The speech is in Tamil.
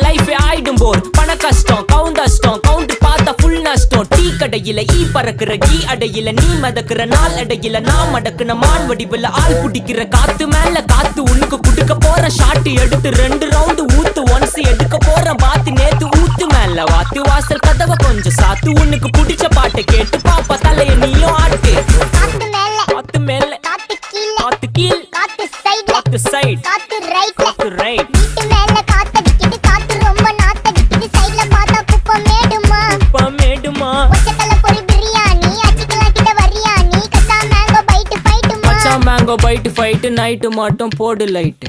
லைஃபே ஆயிடும் போர். பண கஷ்டம் கவுண்டஷ்டம் கவுண்டர் பார்த்தா ஃபுல் நஷ்டம். டீ கடையில ஈ பறக்குற கீ அடையில நீ மதக்குற நாள் அடையில நான் மடக்குன மான் வடிவுல ஆள் புடிக்கிற காத்து மேல காத்து உனக்கு குடுக்க போற ஷாட்டு எடுத்து 2 ரவுண்டு ஊத்து ஒன்ஸ் எடுக்க போற பாத்து நேத்து ஊத்து மேல வாத்து வாசல் கதவை கொஞ்சம் சாத்து உனக்கு பிடிச்ச பாட்டை கேட்டு பாப்பா தலைய நீயும் ஆட்டு. காத்து மேல காத்து கீழ் காத்து சைடு காத்து ரைட் வீட்டு மேல காத்தடிக்குது காத்து ரொம்ப நாத்தடிக்குது சைடுல பார்த்தா குப்பை மேடுமா ஒச்சக்கல பொரி பிரியாணி அச்சிக்கலாம் கிட்ட வரியாணி கச்சா மேங்கோ பைட் ஃபைட்டுமா மேங்கோ பைட் ஃபைட் நைட்டு மட்டும் போடு லைட்.